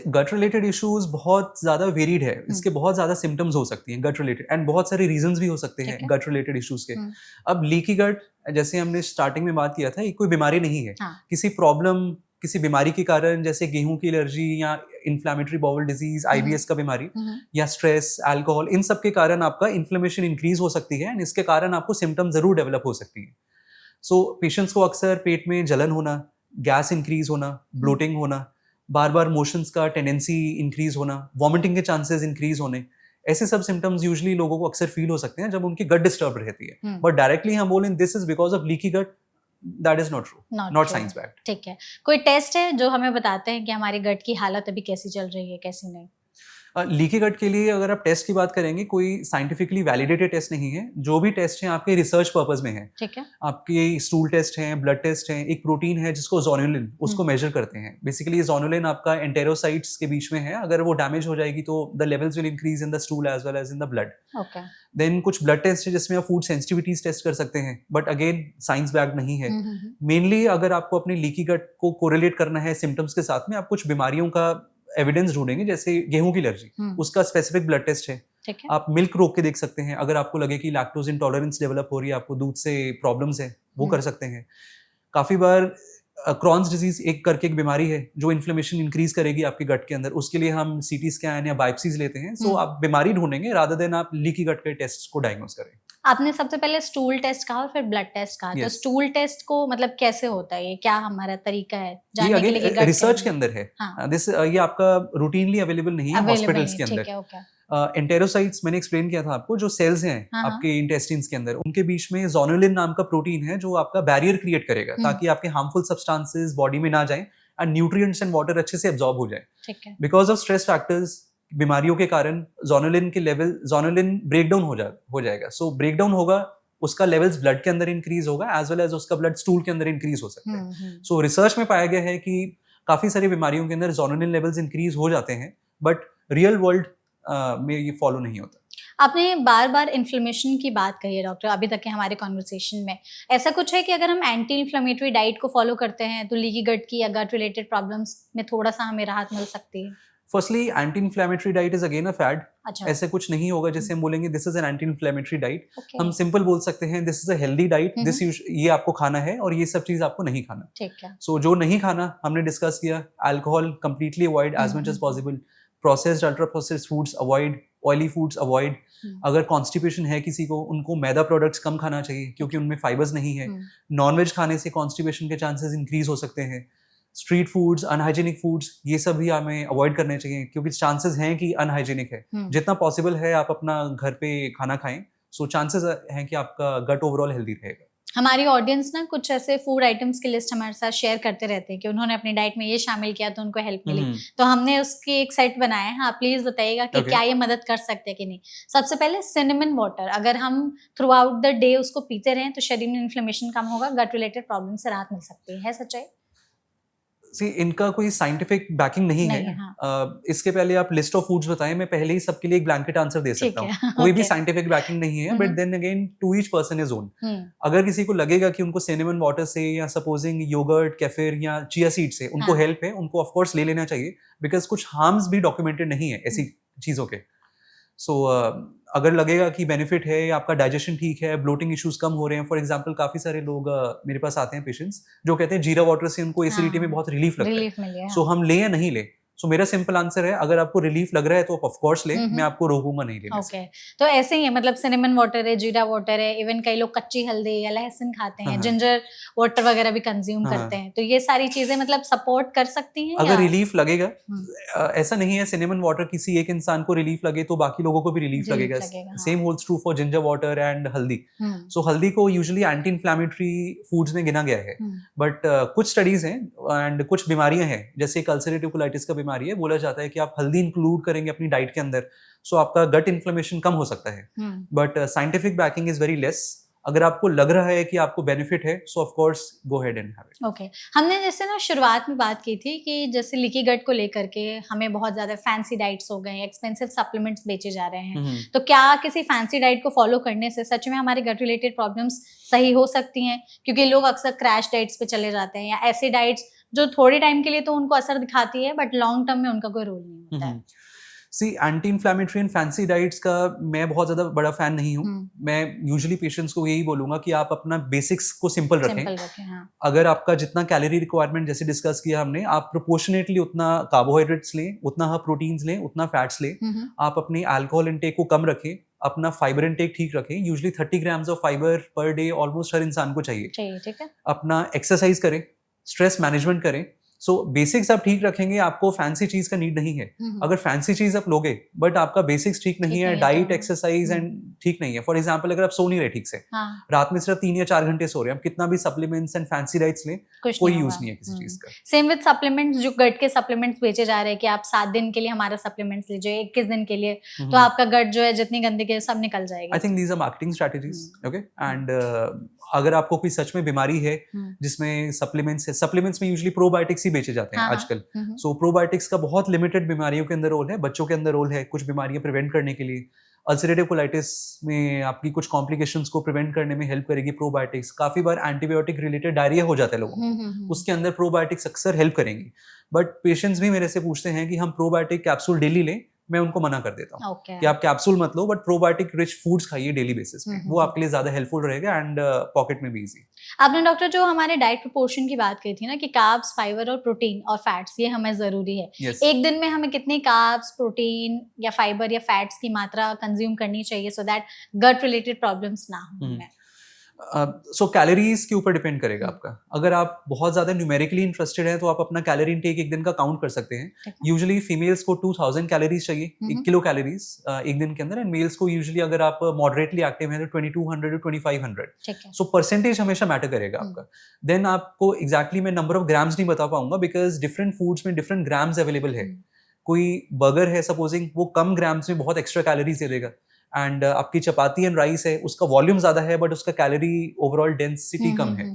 गट रिलेटेड इश्यूज बहुत ज्यादा वेरिड है, इसके बहुत ज्यादा सिम्टम्स हो सकती हैं गट रिलेटेड, एंड बहुत सारे रीजंस भी हो सकते हैं गट रिलेटेड इश्यूज के। अब लीकी गट, जैसे हमने स्टार्टिंग में बात किया था, ये कोई बीमारी नहीं है। किसी प्रॉब्लम, किसी बीमारी के कारण, जैसे गेहूं की एलर्जी या इन्फ्लेमेटरी बाउल डिजीज, आईबीएस का बीमारी, या स्ट्रेस, अल्कोहल, इन सब के कारण आपका इन्फ्लेमेशन इंक्रीज हो सकती है, एंड इसके कारण आपको सिम्टम जरूर डेवलप हो सकती है। सो पेशेंट्स को अक्सर पेट में जलन होना, गैस इंक्रीज होना, ब्लोटिंग होना, बार बार मोशंस का टेंडेंसी इंक्रीज होना, वॉमिटिंग के चांसेस इंक्रीज होने, ऐसे सब सिम्टम्स यूजुअली लोगों को अक्सर फील हो सकते हैं जब उनकी गट डिस्टर्ब रहती है। बट डायरेक्टली हम बोलें this is because of leaky gut, that is not true, not science backed. ठीक है। कोई टेस्ट है जो हमें बताते हैं कि हमारे गट की हालत अभी कैसी चल रही है, कैसी नहीं? लीकी गट के लिए अगर आप टेस्ट की बात करेंगे, कोई साइंटिफिकली वैलिडेटेड टेस्ट नहीं है। जो भी टेस्ट हैं आपके रिसर्च पर्पस में है। ठीक है। आपके स्टूल टेस्ट हैं, ब्लड टेस्ट हैं, एक प्रोटीन है जिसको जोनुलिन, उसको मेजर करते हैं। बेसिकली जोनुलिन आपका एंटेरोसाइट्स के बीच में है, अगर वो डैमेज हो जाएगी तो the levels will increase in the stool as well as in the blood. Okay. Then कुछ ब्लड टेस्ट है जिसमें आप फूड सेंसिटिविटीज टेस्ट कर सकते हैं, बट अगेन साइंस बैक्ड नहीं है। मेनली अगर आपको अपनी लीकी गट को कोरिलेट करना है सिम्टम्स के साथ में, आप कुछ बीमारियों का एविडेंस ढूंढेंगे, जैसे गेहूं की एलर्जी, उसका स्पेसिफिक ब्लड टेस्ट है। आप मिल्क रोक के देख सकते हैं, अगर आपको लगे कि लैक्टोज इंटॉलरेंस डेवलप हो रही है, आपको दूध से प्रॉब्लम्स है, वो कर सकते हैं। काफी बार क्रॉन्स डिजीज एक करके एक बीमारी है जो इन्फ्लेमेशन इंक्रीज करेगी आपके गट के अंदर, उसके लिए हम सीटी स्कैन या बायोप्सीज लेते हैं। सो आप बीमारी ढूंढेंगे रादर देन आप लीकी गट के टेस्ट को डायग्नोज करें। आपने सबसे पहले स्टूल टेस्ट कहा और फिर ब्लड टेस्ट कहा। तो स्टूल टेस्ट को मतलब कैसे होता है, ये क्या हमारा तरीका है जानने के लिए? कि रिसर्च के अंदर है। ये आपका रूटीनली अवेलेबल नहीं है हॉस्पिटल्स के अंदर। एंटेरोसाइट्स मैंने एक्सप्लेन किया था आपको, जो सेल्स हैं आपके इंटेस्टाइन्स के अंदर, उनके बीच में जोनुलिन नाम का प्रोटीन है जो आपका बैरियर क्रिएट करेगा ताकि आपके हार्मफुल सब्सटेंसेस बॉडी में ना जाएं एंड न्यूट्रिएंट्स एंड वाटर अच्छे से एब्जॉर्ब हो जाए। बिकॉज ऑफ स्ट्रेस फैक्टर्स, बीमारियों के कारण जोनुलिन के लेवल, जोनुलिन ब्रेकडाउन हो जाएगा। सो ब्रेकडाउन होगा, उसका लेवल्स ब्लड के अंदर इंक्रीज होगा एज वेल एज उसका ब्लड स्टूल के अंदर इंक्रीज हो सकता है। सो रिसर्च में पाया गया है कि काफी सारी बीमारियों के अंदर जोनुलिन लेवल्स इंक्रीज हो जाते हैं, बट रियल वर्ल्ड में ये फॉलो नहीं होता। आपने बार बार इन्फ्लेमेशन की बात कही है डॉक्टर अभी तक के हमारे कॉन्वर्सेशन में। ऐसा कुछ है कि अगर हम एंटी इन्फ्लेमेटरी डाइट को फॉलो करते हैं तो लीकी गट की या गट रिलेटेड प्रॉब्लम्स में थोड़ा सा हमें राहत मिल सकती है? Firstly, anti inflammatory diet is again a fad. ऐसे कुछ नहीं होगा जैसे हम बोलेंगे this is an anti inflammatory diet. हम सिंपल बोल सकते हैं this is a healthy diet, this ये आपको खाना है और ये सब चीज आपको नहीं खाना। ठीक है। सो जो नहीं खाना हमने डिस्कस किया, alcohol completely avoid as much as possible, processed ultra processed foods avoid, oily foods avoid. अगर कॉन्स्टिपेशन है किसी को, उनको मैदा प्रोडक्ट्स कम खाना चाहिए क्योंकि उनमें फाइबर्स नहीं है। नॉनवेज खाने से कॉन्स्टिपेशन के चांसेस इंक्रीज हो सकते हैं। स्ट्रीट फूड्स, अनहाइजीनिक फूड्स, ये सब भी हमें अवॉइड करने चाहिए क्योंकि चांसेस हैं कि अनहाइजीनिक है। जितना पॉसिबल है आप अपना घर पे खाना खाएं, सो चांसेस हैं कि आपका गट ओवरऑल हेल्दी रहेगा। हमारी ऑडियंस ना कुछ ऐसे फूड आइटम्स की लिस्ट हमारे साथ शेयर करते रहते हैं कि उन्होंने अपनी डाइट में ये शामिल किया तो उनको हेल्प मिली। तो हमने उसकी एक सेट बनाया है। हाँ, प्लीज बताइएगा कि क्या ये मदद कर सकते हैं कि नहीं। सबसे पहले सिनेमन वाटर, अगर हम थ्रू आउट द डे उसको पीते रहें तो शरीर में इन्फ्लेमेशन कम होगा, गट रिलेटेड प्रॉब्लम से राहत मिल सकती है सच्चाई? इनका कोई साइंटिफिक बैकिंग नहीं है। हाँ। इसके पहले आप लिस्ट ऑफ फूड्स बताएं, मैं पहले ही सबके लिए एक ब्लैंकेट आंसर दे सकता हूँ। कोई भी साइंटिफिक बैकिंग नहीं है, but then again to each person his own. अगर किसी को लगेगा कि उनको सिनेमन वाटर से या सपोजिंग योगर्ट, केफिर या चिया सीड से उनको हेल्प है, उनको ऑफ कोर्स ले लेना चाहिए, बिकॉज कुछ हार्म्स भी डॉक्यूमेंटेड नहीं है ऐसी चीजों के। सो अगर लगेगा कि बेनिफिट है, आपका डाइजेशन ठीक है, ब्लोटिंग इश्यूज कम हो रहे हैं, फॉर एग्जांपल काफी सारे लोग मेरे पास आते हैं पेशेंट्स जो कहते हैं जीरा वाटर से उनको एसिडिटी में बहुत रिलीफ लगता है। सो हम ले या नहीं ले, सो मेरा सिंपल आंसर है अगर आपको रिलीफ लग रहा है तो आप ऑफ कोर्स ले, मैं आपको रोकूंगा नहीं लेने से। तो ऐसे ही है, मतलब सिनेमन वाटर है, जीरा वाटर है, इवन कई लोग कच्ची हल्दी या लहसुन खाते हैं, जिंजर वाटर वगैरह भी कंज्यूम करते हैं, तो ये सारी चीजें मतलब सपोर्ट कर सकती हैं अगर रिलीफ लगेगा। ऐसा नहीं है सिनेमन वाटर किसी एक इंसान को रिलीफ लगे तो बाकी लोगों को भी रिलीफ लगेगा। Same holds true for ginger water and हल्दी। सो हल्दी को यूजुअली एंटी इन्फ्लेमेटरी फूड्स में गिना गया है, बट कुछ स्टडीज हैं एंड कुछ बीमारियां हैं, जैसे अल्सरेटिव कोलाइटिस का बीमारी है, बोला जाता है कि आप हल्दी इंक्लूड करेंगे अपनी डाइट के अंदर, सो आपका गट इन्फ्लेमेशन कम हो सकता है, but scientific banking is very less. अगर आपको लग रहा है कि आपको बेनिफिट है, सो of course go ahead and have it. Okay, हमने जैसे ना शुरुआत में बात की थी कि जैसे लीकी गट को लेकर के हमें बहुत ज्यादा फैंसी डाइट्स हो गए, एक्सपेंसिव सप्लीमेंट्स बेचे जा रहे हैं, तो क्या किसी फैंसी डाइट को फॉलो करने से सच में हमारे गट रिलेटेड प्रॉब्लम्स सही हो सकती हैं? क्योंकि लोग अक्सर क्रैश डाइट्स पे चले जाते हैं, या ऐसी डाइट्स जो थोड़ी टाइम के लिए तो उनको असर दिखाती है बट लॉन्ग टर्म में उनका कोई रोल नहीं होता है। See, anti inflammatory and fancy diets का मैं बहुत ज्यादा बड़ा फैन नहीं हूँ। मैं यूजुअली पेशेंट्स को यही बोलूंगा कि आप अपना बेसिक्स को सिंपल रखें। हाँ। अगर आपका जितना कैलोरी रिक्वायरमेंट जैसे डिस्कस किया हमने, आप प्रोपोर्शनेटली उतना कार्बोहाइड्रेट्स लें, उतना प्रोटीन्स लें, उतना फैट्स लें। आप अपने अल्कोहल इंटेक को कम रखें, अपना फाइबर इंटेक ठीक रखें। Usually 30 grams of fibre per day almost हर इंसान को चाहिए। ठीक है। अपना एक्सरसाइज करें, स्ट्रेस मैनेजमेंट करें। सो बेसिक्स आप ठीक रखेंगे, आपको फैंसी चीज का नीड नहीं है। अगर फैंसी चीज आप लोगे बट आपका बेसिक्स ठीक नहीं है, डाइट, एक्सरसाइज एंड ठीक नहीं है। फॉर एग्जाम्पल अगर आप सो नहीं रहे ठीक से, रात में सिर्फ 3 या 4 घंटे सो रहे हैं, आप कितना भी सप्लीमेंट्स एंड फैंसी डाइट्स लें, कोई यूज नहीं है किसी चीज का। सेम विद सप्लीमेंट्स, जो गट के सप्लीमेंट्स बेचे जा रहे हैं कि आप 7 दिन के लिए हमारा सप्लीमेंट्स लीजिए, 21 दिन के लिए, तो आपका गट जो है जितनी गंदगी है सब निकल जाएगी। I think these are marketing strategies, okay. And अगर आपको कोई सच में बीमारी है जिसमें सप्लीमेंट्स है, सप्लीमेंट्स में यूजुअली प्रोबायोटिक्स ही बेचे जाते हैं आजकल। सो प्रोबायोटिक्स का बहुत लिमिटेड बीमारियों के अंदर रोल है, बच्चों के अंदर रोल है कुछ बीमारियां प्रिवेंट करने के लिए। अल्सरेटिव कोलाइटिस में आपकी कुछ कॉम्प्लिकेशंस को प्रिवेंट करने में हेल्प करेगी प्रोबायोटिक्स। काफी बार एंटीबायोटिक रिलेटेड डायरिया हो जाता है लोगों को, उसके अंदर प्रोबायोटिक्स अक्सर हेल्प करेंगी। बट पेशेंट्स भी मेरे से पूछते हैं कि हम प्रोबायोटिक कैप्सूल डेली लें, मैं उनको मना कर देता हूँ कि आप कैप्सूल मत लो, बट प्रोबायोटिक रिच फूड्स खाइए डेली बेसिस पे, वो आपके लिए ज्यादा हेल्पफुल रहेगा एंड पॉकेट में भी इजी। आपने डॉक्टर जो हमारे डाइट प्रोपोर्शन की बात कही थी ना कि कार्ब्स, फाइबर और प्रोटीन और फैट्स ये हमें जरूरी है। एक दिन में हमें कितने कार्ब्स, प्रोटीन या फाइबर या फैट्स की मात्रा कंज्यूम करनी चाहिए so that gut related problems ना हो हमें? सो कैलोरीज के ऊपर डिपेंड करेगा आपका। अगर आप बहुत ज्यादा न्यूमेरिकली इंटरेस्टेड हैं तो आप अपना कैलोरी इनटेक एक दिन का काउंट कर सकते हैं। यूजुअली फीमेल्स को 2000 कैलोरीज चाहिए, 1 किलो कैलोरीज एक दिन के अंदर, एंड मेल्स को यूजुअली अगर आप मॉडरेटली एक्टिव हैं तो 2200 to 2500। सो परसेंटेज हमेशा मैटर करेगा आपका। देन आपको एग्जैक्टली मैं नंबर ऑफ ग्राम्स नहीं बता पाऊंगा बिकॉज डिफरेंट फूड्स में डिफरेंट ग्राम्स अवेलेबल है। कोई बर्गर है सपोजिंग, वो कम ग्राम्स में बहुत एक्स्ट्रा कैलोरीज दे देगा, एंड आपकी चपाती एंड राइस है, उसका वॉल्यूम ज्यादा है बट उसका कैलोरी ओवरऑल डेंसिटी कम है।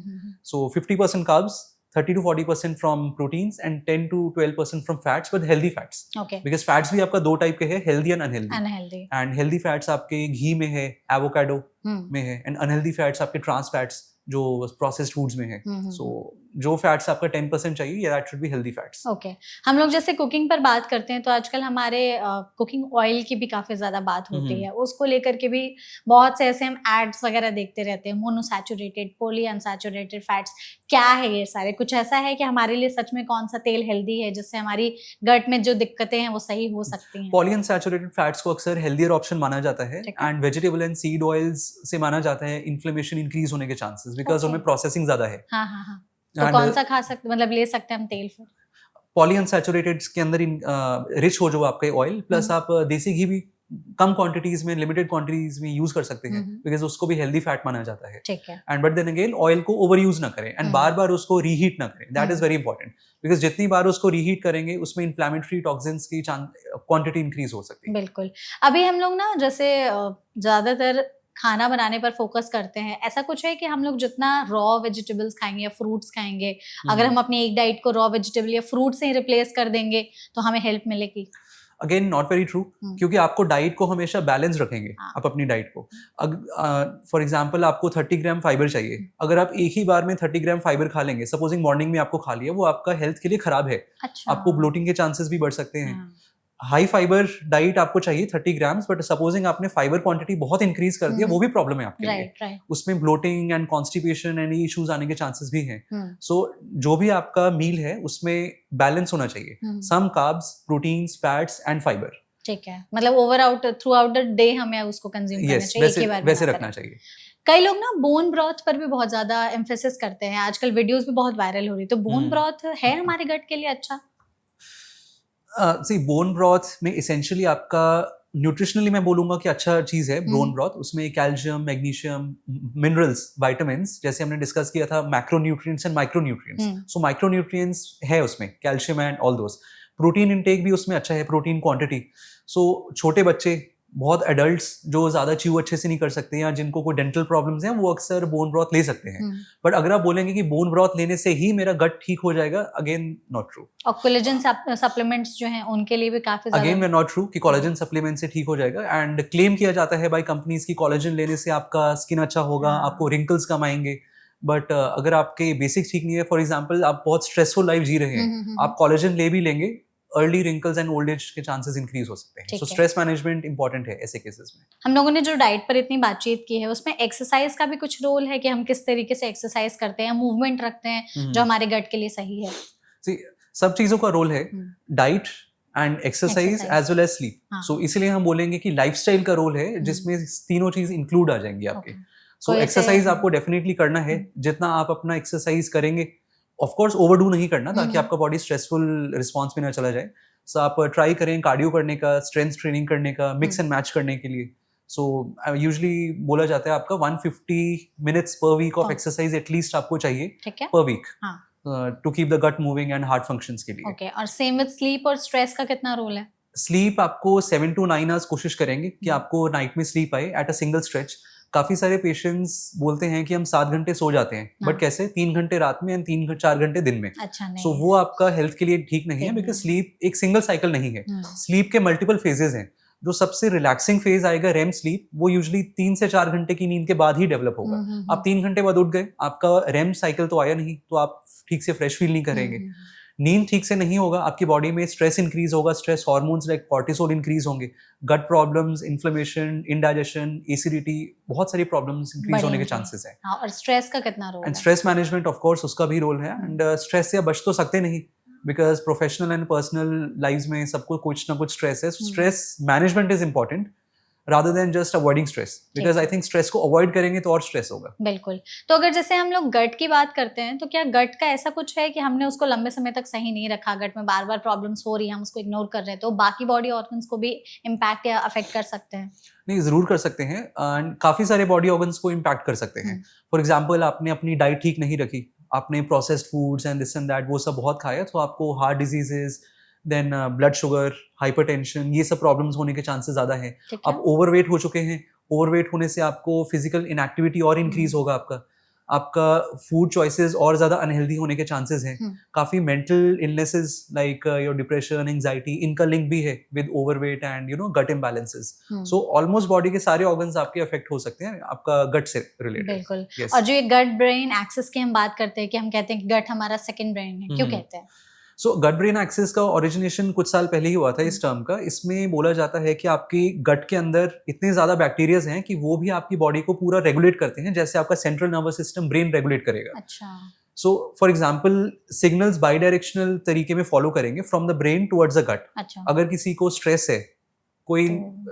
सो 50% carbs, 30 to 40% from proteins and 10 to 12% from fats, but healthy fats. Because fats भी आपका 2 टाइप के हैं, healthy and unhealthy. And healthy fats आपके घी में है, एवोकाडो में है, एंड अनहेल्दी फैट्स आपके ट्रांस फैट्स जो प्रोसेस्ड फूड्स में है। सो जो फैट्स आपका 10% चाहिए, that should be healthy fats. Okay, हम लोग जैसे कुकिंग पर बात करते हैं तो आजकल हमारे कुकिंग ऑयल की भी काफी ज्यादा बात होती है, उसको लेकर के भी बहुत से ऐसे हम एड्स वगैरह देखते रहते हैं, मोनोसैचुरेटेड, पॉली अनसैचुरेटेड फैट्स। क्या है ये सारे? कुछ ऐसा है कि हमारे लिए सच में कौन सा तेल हेल्दी है जिससे हमारी गट में जो दिक्कतें हैं वो सही हो सकती हैं? पॉली अनसैचुरेटेड फैट्स को अक्सर हेल्दियर ऑप्शन माना जाता है, and vegetable and seed oils से माना जाता है इन्फ्लेमेशन इंक्रीज होने के चांसेस, बिकॉज उनमें प्रोसेसिंग ज्यादा है। तो कौन सा खा सकते, मतलब ले सकते हैं हम तेल फिर? पॉली अनसैचुरेटेड के अंदर रिच हो जो आपका ऑयल, प्लस आप देसी घी भी कम क्वांटिटीज में, लिमिटेड क्वांटिटीज में यूज कर सकते हैं, बिकॉज उसको भी हेल्दी फैट माना जाता है। And but then again oil को ओवर यूज ना करें एंड बार बार उसको रीहीट ना करें, that is very important, because जितनी बार उसको रीहीट करेंगे उसमें इन्फ्लेमेटरी टॉक्सिन्स की क्वांटिटी इंक्रीज हो सकती है। बिल्कुल। अभी हम लोग ना जैसे ज्यादातर खाना बनाने पर फोकस करते हैं, ऐसा कुछ है कि हम लोग जितना रॉ वेजिटेबल्स खाएंगे या फ्रूट्स खाएंगे, अगर हम अपनी एक डाइट को रॉ वेजिटेबल या फ्रूट से ही रिप्लेस कर देंगे तो हमें हेल्प मिलेगी? अगेन नॉट वेरी ट्रू, क्योंकि आपको डाइट को हमेशा बैलेंस रखेंगे आप अपनी डाइट को। फॉर एग्जांपल आपको 30 ग्राम फाइबर चाहिए, अगर आप एक ही बार में 30 ग्राम फाइबर खा लेंगे, सपोजिंग मॉर्निंग में आपको खा लिया, वो आपका हेल्थ के लिए खराब है। आपको ब्लोटिंग के चांसेस भी बढ़ सकते हैं। हाई फाइबर डाइट आपको चाहिए 30 ग्राम्स, बट सपोजिंग आपने फाइबर क्वांटिटी बहुत इंक्रीज कर दिया, वो भी प्रॉब्लम है आपके लिए। उसमें bloating and constipation and issues आने के चांसेस भी हैं। सो जो भी आपका मील है उसमें बैलेंस होना चाहिए, some carbs, proteins, fats and fibre. ठीक है, मतलब थ्रू आउट द डे हमें उसको कंज्यूम करना चाहिए, एक ही बार वैसे रखना चाहिए। कई लोग ना बोन ब्रॉथ पर भी बहुत ज्यादा एम्फेसिस करते हैं, आजकल वीडियोस भी बहुत वायरल हो रही है, तो बोन ब्रॉथ है हमारे गट के लिए अच्छा? बोन ब्रॉथ में एसेंशियली आपका न्यूट्रिशनली मैं बोलूंगा कि अच्छा चीज है बोन ब्रॉथ। उसमें कैल्शियम, मैग्नीशियम, मिनरल्स, विटामिन्स, जैसे हमने डिस्कस किया था, macronutrients and micronutrients. So micronutrients है उसमें, calcium and all those. Protein intake भी उसमें अच्छा है, प्रोटीन क्वांटिटी। सो छोटे बच्चे, बहुत एडल्ट्स जो ज्यादा च्यू अच्छे से नहीं कर सकते या जिनको कोई डेंटल प्रॉब्लम्स हैं, वो अक्सर बोन ब्रॉथ ले सकते हैं। बट अगर आप बोलेंगे कि बोन ब्रॉथ लेने से ही मेरा गट ठीक हो जाएगा, अगेन नॉट ट्रू। और कोलेजन सप्लीमेंट्स जो हैं उनके लिए भी काफी ज्यादा, अगेन नॉट ट्रू कि कोलेजन सप्लीमेंट से ठीक हो जाएगा। एंड क्लेम किया जाता है बाय कंपनीज की कोलेजन लेने से आपका स्किन अच्छा होगा, आपको रिंकल्स कम आएंगे। बट अगर आपके बेसिक्स ठीक नहीं है, फॉर एग्जाम्पल आप बहुत स्ट्रेसफुल लाइफ जी रहे हैं, आप कोलेजन ले भी लेंगे, early wrinkles and old age के चांसेस इंक्रीज हो सकते हैं। सो स्ट्रेस मैनेजमेंट इंपॉर्टेंट है ऐसे केसेस में। हम लोगों ने जो डाइट पर इतनी बातचीत की है, उसमें एक्सरसाइज का भी कुछ रोल है कि हम किस तरीके से एक्सरसाइज करते हैं, मूवमेंट रखते हैं जो हमारे गट के लिए सही है? सब चीजों का रोल है, diet and exercise as well as sleep. So इसलिए हम बोलेंगे कि लाइफस्टाइल का रोल है जिसमें तीनों चीज इंक्लूड आ जाएंगी आपके। सो एक्सरसाइज आपको डेफिनेटली करना है, जितना आप अपना एक्सरसाइज करेंगे, ऑफ कोर्स ओवरडू नहीं करना ताकि आपका बॉडी स्ट्रेसफुल रिस्पांस में ना चला जाए। सो आप ट्राई करें कार्डियो करने का, स्ट्रेंथ ट्रेनिंग करने का, मिक्स एंड मैच करने के लिए। सो यूजुअली बोला जाता है आपका 150 मिनट्स पर वीक ऑफ एक्सरसाइज एटलीस्ट आपको चाहिए per week to keep the gut moving and heart functions के लिए। ओके, और सेम विद स्लीप और स्ट्रेस का कितना रोल है? स्लीप आपको 7 to 9 आवर्स कोशिश करेंगे कि आपको नाइट में स्लीप आए एट अ सिंगल स्ट्रेच। काफी सारे पेशेंट्स बोलते हैं कि हम 7 घंटे सो जाते हैं, बट कैसे 3 घंटे रात में एंड 4 घंटे दिन में। अच्छा, नहीं। सो वो आपका हेल्थ के लिए ठीक नहीं है, बिकॉज स्लीप एक सिंगल साइकिल नहीं है। स्लीप के मल्टीपल फेजेस हैं। जो सबसे रिलैक्सिंग फेज आएगा रेम स्लीप, वो यूजुअली 3 से 4 घंटे की नींद के बाद ही डेवलप होगा। आप 3 घंटे बाद उठ गए, आपका रेम साइकिल तो आया नहीं, तो आप ठीक से फ्रेश फील नहीं करेंगे। नींद ठीक से नहीं होगा, आपकी बॉडी में स्ट्रेस इंक्रीज होगा, stress hormones like cortisol increase होंगे, गट प्रॉब्लम्स, इन्फ्लेमेशन, इंडाइजेशन, एसिडिटी, बहुत सारी प्रॉब्लम्स इंक्रीज होने के चांसेस है। और स्ट्रेस का कितना रोल है? And stress management of course उसका भी रोल है। एंड स्ट्रेस से बच तो सकते नहीं, because professional and personal life में सबको कुछ ना कुछ स्ट्रेस है। Stress management is important rather than just avoiding stress, because I think stress को avoid करेंगे तो और stress होगा। बिल्कुल। तो अगर जैसे हम लोग गट की बात करते हैं, तो क्या गट का ऐसा कुछ है कि हमने उसको लंबे समय तक सही नहीं रखा, गट में बार बार प्रॉब्लम्स हो रही है, हम उसको इग्नोर कर रहे हैं, तो बाकी बॉडी ऑर्गन्स को भी इम्पैक्ट या अफेक्ट कर सकते हैं? नहीं, जरूर कर सकते हैं। काफी सारे बॉडी ऑर्गन्स को इम्पैक्ट कर सकते हैं। फॉर एग्जाम्पल, आपने अपनी डाइट ठीक नहीं रखी, आपने processed foods and this and that वो सब बहुत खाया, तो आपको heart diseases, then blood sugar, hypertension, ये सब प्रॉब्लम्स होने के चांसेस ज्यादा हैं। आप ओवरवेट हो चुके हैं, ओवरवेट होने से आपको फिजिकल इनएक्टिविटी और इंक्रीज होगा, आपका फूड चॉइसेस और ज्यादा अनहेल्दी होने के चांसेस हैं। काफी mental illnesses like your depression, anxiety, इनका लिंक भी है with overweight and gut imbalances. So almost body के सारे ऑर्गन्स आपके अफेक्ट हो सकते हैं आपका गट से रिलेटेड। बिल्कुल। और जो ये गट ब्रेन एक्सिस की हम बात करते हैं कि हम कहते हैं कि गट हमारा सेकंड ब्रेन है, क्यों कहते हैं? सो गट ब्रेन एक्सिस का ओरिजिनेशन कुछ साल पहले ही हुआ था इस टर्म का। इसमें बोला जाता है कि आपकी गट के अंदर इतने ज्यादा बैक्टीरियाज हैं कि वो भी आपकी बॉडी को पूरा रेगुलेट करते हैं, जैसे आपका central nervous system brain regulate करेगा। अच्छा। So for example, signals bidirectional तरीके में फॉलो करेंगे from the brain towards the gut. अच्छा। अगर किसी को स्ट्रेस है, कोई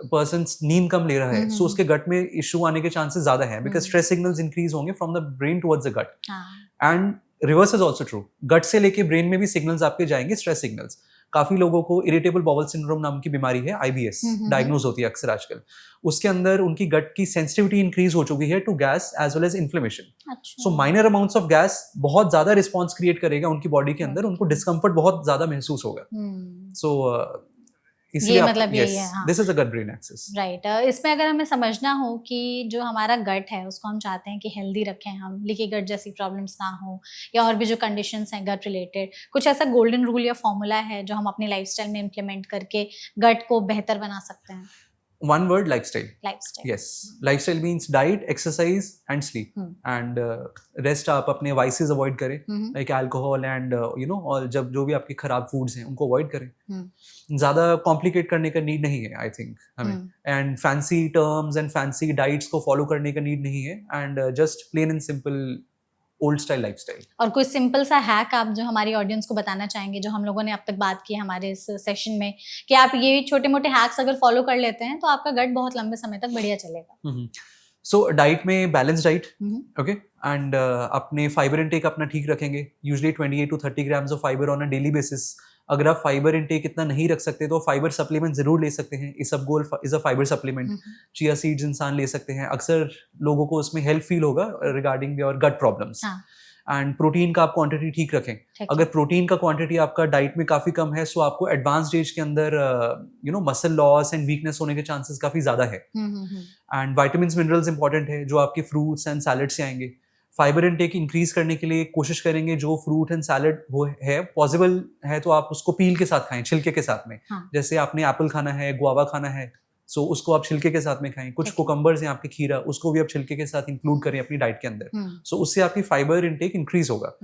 पर्सन नींद कम ले रहा है, सो उसके गट में इश्यू आने के चांसेस ज्यादा हैं, बिकॉज स्ट्रेस सिग्नल्स इंक्रीज होंगे from the brain towards the gut. And reverse is also true, gut से लेके ब्रेन में भी सिग्नल्स आपके जाएंगे, स्ट्रेस सिग्नल्स। काफी लोगों को इरिटेबल बाउल सिंड्रोम नाम की बीमारी है, IBS डायग्नोज होती है अक्सर आजकल। उसके अंदर उनकी गट की सेंसिटिविटी इंक्रीज हो चुकी है to gas as well as inflammation. So minor amounts of gas बहुत ज्यादा रिस्पॉन्स क्रिएट करेगा उनकी बॉडी के अंदर, उनको डिस्कम्फर्ट बहुत ज्यादा महसूस होगा। सो ये मतलब यही है। हाँ। This is a gut brain axis. Right. इसमें अगर हमें समझना हो कि जो हमारा गट है उसको हम चाहते हैं कि हेल्दी रखें, हम लीकी गट जैसी प्रॉब्लम्स ना हो, या और भी जो कंडीशंस हैं गट रिलेटेड, कुछ ऐसा गोल्डन रूल या फॉर्मूला है जो हम अपनी लाइफस्टाइल में इम्प्लीमेंट करके गट को बेहतर बना सकते हैं? One word, lifestyle. Lifestyle. Yes. Lifestyle means diet, exercise and sleep. And rest आप अपने vices avoid करें, like alcohol and और जब जो भी आपके खराब foods हैं उनको avoid करें। ज़्यादा complicate करने का need नहीं है, I think हमें। And fancy terms and fancy diets को follow करने का need नहीं है। And just plain and simple old style lifestyle. और कोई सिंपल सा हैक आप जो हमारी ऑडियंस को बताना चाहेंगे, जो हम लोगों ने अब तक बात की हमारे इस सेशन में, कि आप ये छोटे मोटे हैक्स अगर फॉलो कर लेते हैं तो आपका गट बहुत लंबे समय तक बढ़िया चलेगा? सो डाइट में बैलेंस डाइट, ओके, एंड अपने फाइबर इनटेक अपना ठीक रखेंगे, usually 28 to 30 grams of fibre on a daily basis. अगर आप फाइबर इनटेक इतना नहीं रख सकते तो फाइबर सप्लीमेंट जरूर ले सकते हैं। Isabgol is a fibre supplement. Chia seeds इंसान ले सकते हैं, अक्सर लोगों को उसमें हेल्प फील होगा regarding your gut problems. And protein का आप क्वांटिटी ठीक रखें। अगर प्रोटीन का क्वांटिटी आपका डाइट में काफी कम है, सो आपको एडवांस्ड एज के अंदर मसल लॉस एंड वीकनेस होने के चांसेस काफी ज्यादा है। एंड विटामिन्स मिनरल्स इंपॉर्टेंट है जो आपके फ्रूट्स एंड सैलड से आएंगे। फाइबर इनटेक इंक्रीज करने के लिए कोशिश करेंगे, जो फ्रूट एंड सैलड वो है पॉसिबल है तो आप उसको पील के साथ खाएं, छिलके के साथ में। जैसे आपने एप्पल खाना है, गुआवा खाना है, सो उसको आप छिलके के साथ में खाएं। कुछ कोकम्बर्स हैं आपके, खीरा, उसको भी आप छिलके के साथ इंक्लूड करें अपनी डाइट के अंदर। सो उससे आपकी फाइबर इनटेक इंक्रीज होगा।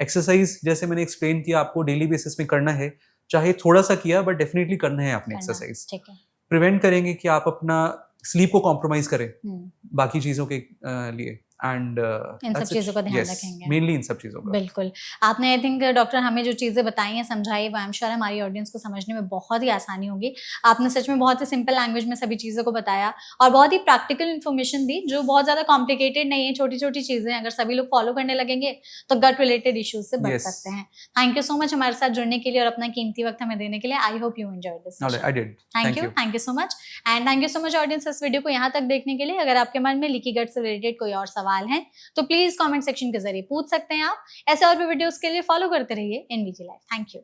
एक्सरसाइज जैसे मैंने एक्सप्लेन किया, आपको डेली बेसिस में करना है, चाहे थोड़ा सा किया बट डेफिनेटली करना है आपने एक्सरसाइज। प्रिवेंट करेंगे कि आप अपना स्लीप को कॉम्प्रोमाइज करें बाकी चीजों के लिए। एंड इन सब चीज़ों का ध्यान रखेंगे, मेनली इन सब चीज़ों का। बिल्कुल। आपने आई थिंक डॉक्टर हमें जो चीज़ें बताई हैं, समझाई, वो आई एम श्योर हमारी ऑडियंस को समझने में बहुत ही आसानी होगी। आपने सच में बहुत ही सिंपल लैंग्वेज में सभी चीज़ों को बताया और बहुत ही प्रैक्टिकल इन्फॉर्मेशन दी, जो बहुत ज़्यादा कॉम्प्लिकेटेड नहीं है। छोटी-छोटी चीज़ें अगर सभी लोग फॉलो करने लगेंगे तो गट रिलेटेड इश्यूज से बच सकते हैं। थैंक यू सो मच हमारे साथ जुड़ने के लिए और अपना कीमती वक्त हमें देने के लिए। I hope you enjoyed this session. I did. Thank you so much and thank you so much audience इस वीडियो को यहाँ तक देखने के लिए। अगर आपके मन में लीकी गट से रिलेटेड कोई और सवाल है तो प्लीज कमेंट सेक्शन के जरिए पूछ सकते हैं आप। ऐसे और भी वीडियोस के लिए फॉलो करते रहिए एनवीजी लाइव। Thank you.